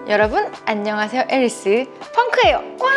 여러분 안녕하세요. 앨리스 펑크예요. 와!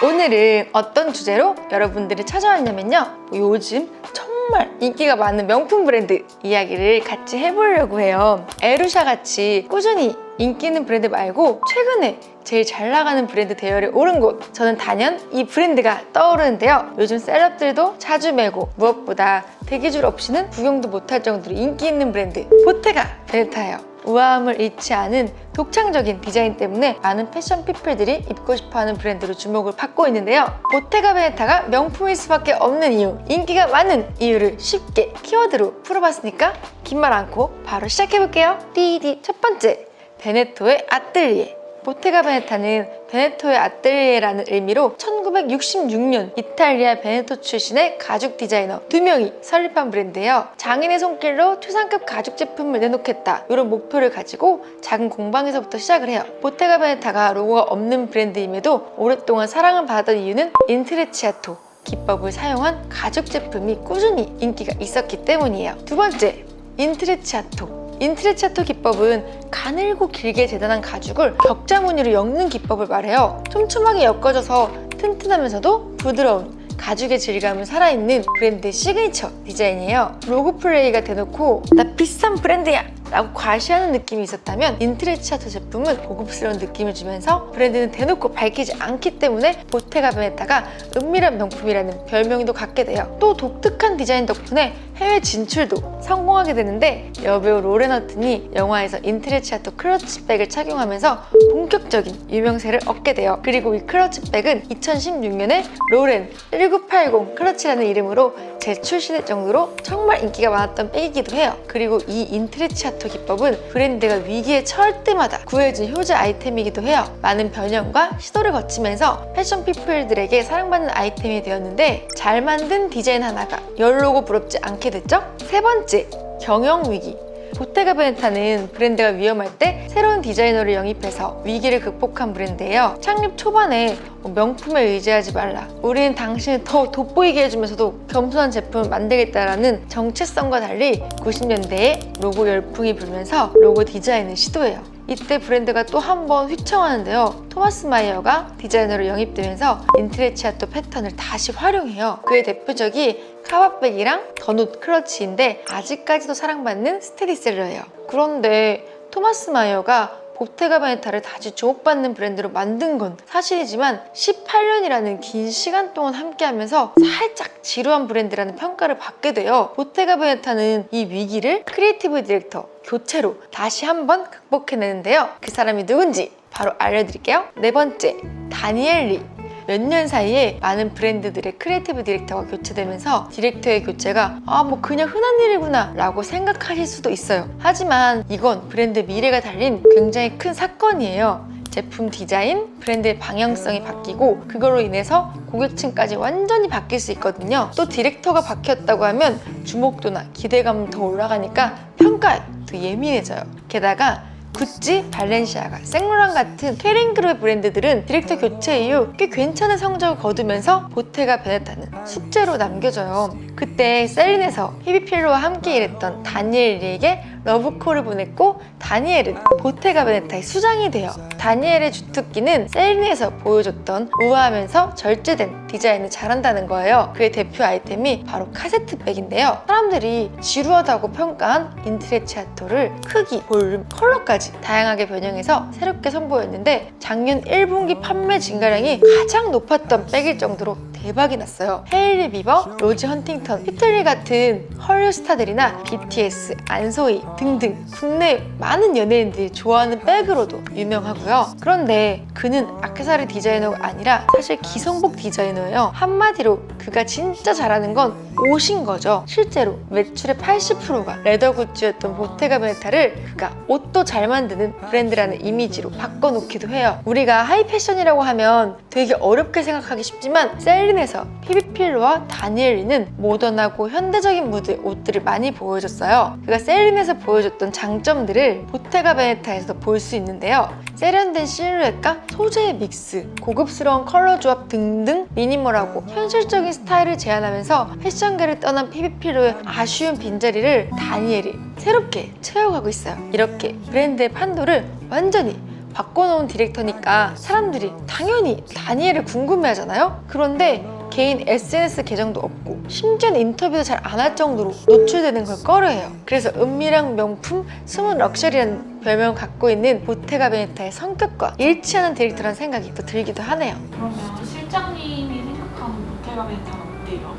오늘은 어떤 주제로 여러분들이 찾아왔냐면요, 요즘 정말 인기가 많은 명품 브랜드 이야기를 같이 해보려고 해요. 에루샤 같이 꾸준히 인기 있는 브랜드 말고 최근에 제일 잘 나가는 브랜드 대열에 오른 곳, 저는 단연 이 브랜드가 떠오르는데요. 요즘 셀럽들도 자주 매고 무엇보다 대기줄 없이는 구경도 못할 정도로 인기 있는 브랜드 보테가 베네타예요. 우아함을 잃지 않은 독창적인 디자인 때문에 많은 패션 피플들이 입고 싶어하는 브랜드로 주목을 받고 있는데요. 보테가 베네타가 명품일 수밖에 없는 이유, 인기가 많은 이유를 쉽게 키워드로 풀어봤으니까 긴 말 않고 바로 시작해볼게요. 띠디. 첫 번째, 베네토의 아뜰리에. 보테가 베네타는 베네토의 아뜰리에라는 의미로 1966년 이탈리아 베네토 출신의 가죽 디자이너 2명이 설립한 브랜드예요. 장인의 손길로 최상급 가죽 제품을 내놓겠다, 이런 목표를 가지고 작은 공방에서부터 시작을 해요. 보테가 베네타가 로고가 없는 브랜드임에도 오랫동안 사랑을 받았던 이유는 인트레치아토 기법을 사용한 가죽 제품이 꾸준히 인기가 있었기 때문이에요. 두 번째, 인트레치아토. 인트레치아토 기법은 가늘고 길게 재단한 가죽을 격자 무늬로 엮는 기법을 말해요. 촘촘하게 엮어져서 튼튼하면서도 부드러운 가죽의 질감은 살아있는 브랜드의 시그니처 디자인이에요. 로고 플레이가 대놓고 나 비싼 브랜드야! 라고 과시하는 느낌이 있었다면 인트레치아토 제품은 고급스러운 느낌을 주면서 브랜드는 대놓고 밝히지 않기 때문에 보테가 베네타가 은밀한 명품이라는 별명도 갖게 돼요. 또 독특한 디자인 덕분에 해외 진출도 성공하게 되는데, 여배우 로렌 허튼이 영화에서 인트레치아토 클러치백을 착용하면서 본격적인 유명세를 얻게 돼요. 그리고 이 클러치백은 2016년에 로렌 1980 클러치라는 이름으로 재출시될 정도로 정말 인기가 많았던 백이기도 해요. 그리고 이 인트레치아토 기법은 브랜드가 위기에 처할 때마다 구해준 효자 아이템이기도 해요. 많은 변형과 시도를 거치면서 패션 피플들에게 사랑받는 아이템이 되었는데, 잘 만든 디자인 하나가 열로고 부럽지 않게 됐죠? 세 번째, 경영 위기. 보테가 베네타는 브랜드가 위험할 때 새로운 디자이너를 영입해서 위기를 극복한 브랜드예요. 창립 초반에 명품에 의지하지 말라, 우리는 당신을 더 돋보이게 해주면서도 겸손한 제품을 만들겠다라는 정체성과 달리 90년대에 로고 열풍이 불면서 로고 디자인을 시도해요. 이때 브랜드가 또 한 번 휘청하는데요. 토마스 마이어가 디자이너로 영입되면서 인트레치아토 패턴을 다시 활용해요. 그의 대표적이 카바백이랑 더눕 클러치인데 아직까지도 사랑받는 스테디셀러예요. 그런데 토마스 마이어가 보테가 베네타를 다시 주목받는 브랜드로 만든 건 사실이지만 18년이라는 긴 시간 동안 함께하면서 살짝 지루한 브랜드라는 평가를 받게 돼요. 보테가 베네타는 이 위기를 크리에이티브 디렉터 교체로 다시 한번 극복해내는데요. 그 사람이 누군지 바로 알려드릴게요. 네 번째, 다니엘 리. 몇 년 사이에 많은 브랜드들의 크리에이티브 디렉터가 교체되면서 디렉터의 교체가 뭐 그냥 흔한 일이구나 라고 생각하실 수도 있어요. 하지만 이건 브랜드 미래가 달린 굉장히 큰 사건이에요. 제품 디자인, 브랜드의 방향성이 바뀌고 그걸로 인해서 고객층까지 완전히 바뀔 수 있거든요. 또 디렉터가 바뀌었다고 하면 주목도나 기대감은 더 올라가니까 평가에 더 예민해져요. 게다가 구찌, 발렌시아가, 생로랑 같은 케링그룹의 브랜드들은 디렉터 교체 이후 꽤 괜찮은 성적을 거두면서 보테가 베네타는 숙제로 남겨져요. 그때 셀린에서 피비필로와 함께 일했던 다니엘 리에게 러브콜을 보냈고, 다니엘은 보테가 베네타의 수장이 돼요. 다니엘의 주특기는 셀린에서 보여줬던 우아하면서 절제된 디자인을 잘한다는 거예요. 그의 대표 아이템이 바로 카세트백인데요. 사람들이 지루하다고 평가한 인트레치아토를 크기, 볼륨, 컬러까지 다양하게 변형해서 새롭게 선보였는데, 작년 1분기 판매 증가량이 가장 높았던 백일 정도로 대박이 났어요. 헤일리 비버, 로즈 헌팅턴, 피틀리 같은 헐리우드 스타들이나 BTS, 안소희 등등 국내 많은 연예인들이 좋아하는 백으로도 유명하고요. 그런데 그는 액세서리 디자이너가 아니라 사실 기성복 디자이너예요. 한마디로 그가 진짜 잘하는 건 옷인 거죠. 실제로 매출의 80%가 레더 굿즈였던 보테가 베네타를 그가 옷도 잘 만드는 브랜드라는 이미지로 바꿔놓기도 해요. 우리가 하이 패션이라고 하면 되게 어렵게 생각하기 쉽지만 셀린에서 피비필로와 다니엘 리는 모던하고 현대적인 무드의 옷들을 많이 보여줬어요. 그가 셀린에서 보여줬던 장점들을 보테가 베네타에서도 볼 수 있는데요. 세련된 실루엣과 소재의 믹스, 고급스러운 컬러 조합 등등 미니멀하고 현실적인 스타일을 제안하면서 패션계를 떠난 피비필로의 아쉬운 빈자리를 다니엘이 새롭게 채워가고 있어요. 이렇게 브랜드의 판도를 완전히 바꿔놓은 디렉터니까 사람들이 당연히 다니엘을 궁금해하잖아요. 그런데 개인 SNS 계정도 없고 심지어는 인터뷰도 잘 안 할 정도로 노출되는 걸 꺼려해요. 그래서 은밀한 명품, 숨은 럭셔리라는 별명을 갖고 있는 보테가 베네타의 성격과 일치하는 디렉터라는 생각이 또 들기도 하네요. 그러면 실장님이 생각하는 보테가 베네타는 어때요?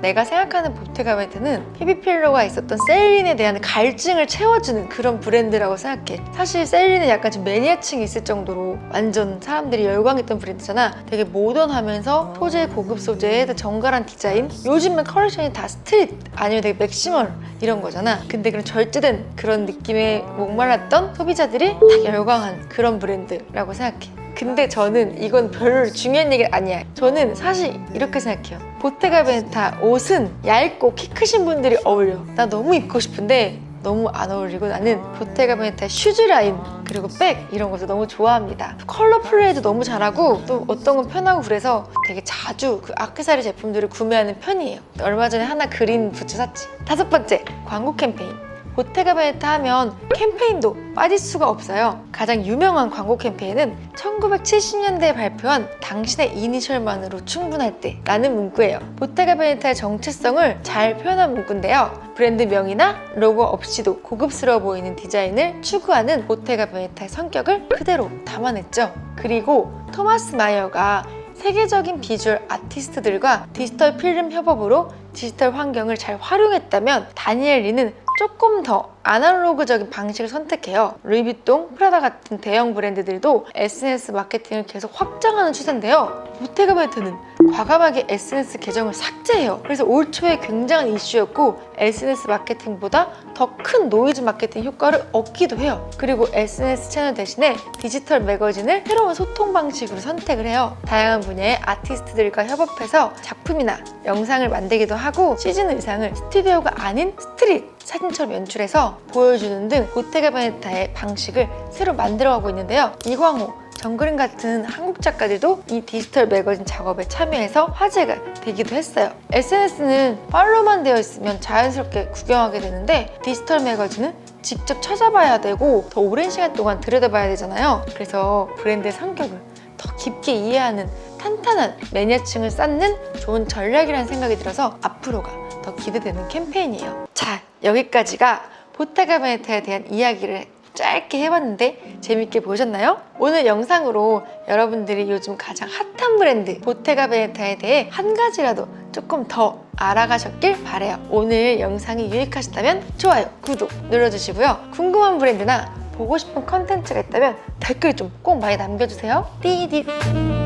내가 생각하는 보테가 베네타는 피비필로가 있었던 셀린에 대한 갈증을 채워주는 그런 브랜드라고 생각해. 사실 셀린은 약간 좀 매니아층이 있을 정도로 완전 사람들이 열광했던 브랜드잖아. 되게 모던하면서 소재 고급 소재에 정갈한 디자인, 요즘은 컬렉션이 다 스트릿 아니면 되게 맥시멀 이런 거잖아. 근데 그런 절제된 그런 느낌에 목말랐던 소비자들이 다 열광한 그런 브랜드라고 생각해. 근데 저는 이건 별로 중요한 얘기가 아니야. 저는 사실 이렇게 생각해요. 보테가 베네타 옷은 얇고 키 크신 분들이 어울려. 나 너무 입고 싶은데 너무 안 어울리고 나는 보테가 베네타 슈즈 라인 그리고 백 이런 것도 너무 좋아합니다. 컬러 플레이도 너무 잘하고 또 어떤 건 편하고 그래서 되게 자주 그 액세서리 제품들을 구매하는 편이에요. 얼마 전에 하나 그린 부츠 샀지. 5번째, 광고 캠페인. 보테가 베네타 하면 캠페인도 빠질 수가 없어요. 가장 유명한 광고 캠페인은 1970년대에 발표한 당신의 이니셜만으로 충분할 때 라는 문구예요. 보테가 베네타의 정체성을 잘 표현한 문구인데요. 브랜드명이나 로고 없이도 고급스러워 보이는 디자인을 추구하는 보테가 베네타의 성격을 그대로 담아냈죠. 그리고 토마스 마이어가 세계적인 비주얼 아티스트들과 디지털 필름 협업으로 디지털 환경을 잘 활용했다면 다니엘 리는 조금 더 아날로그적인 방식을 선택해요. 루이비통, 프라다 같은 대형 브랜드들도 SNS 마케팅을 계속 확장하는 추세인데요. 보테가 베네타는 과감하게 SNS 계정을 삭제해요. 그래서 올 초에 굉장한 이슈였고 SNS 마케팅보다 더 큰 노이즈 마케팅 효과를 얻기도 해요. 그리고 SNS 채널 대신에 디지털 매거진을 새로운 소통 방식으로 선택을 해요. 다양한 분야의 아티스트들과 협업해서 작품이나 영상을 만들기도 하고 시즌 의상을 스튜디오가 아닌 스트릿 사진처럼 연출해서 보여주는 등 보테가 베네타의 방식을 새로 만들어가고 있는데요. 이광호, 정그린 같은 한국 작가들도 이 디지털 매거진 작업에 참여해서 화제가 되기도 했어요. SNS는 팔로우만 되어 있으면 자연스럽게 구경하게 되는데 디지털 매거진은 직접 찾아봐야 되고 더 오랜 시간 동안 들여다봐야 되잖아요. 그래서 브랜드의 성격을 더 깊게 이해하는 탄탄한 매니아층을 쌓는 좋은 전략이라는 생각이 들어서 앞으로가 더 기대되는 캠페인이에요. 자, 여기까지가 보테가 베네타에 대한 이야기를 짧게 해봤는데 재밌게 보셨나요? 오늘 영상으로 여러분들이 요즘 가장 핫한 브랜드 보테가 베네타에 대해 한 가지라도 조금 더 알아가셨길 바래요. 오늘 영상이 유익하셨다면 좋아요, 구독 눌러주시고요. 궁금한 브랜드나 보고 싶은 컨텐츠가 있다면 댓글 좀 꼭 많이 남겨주세요. 띠디.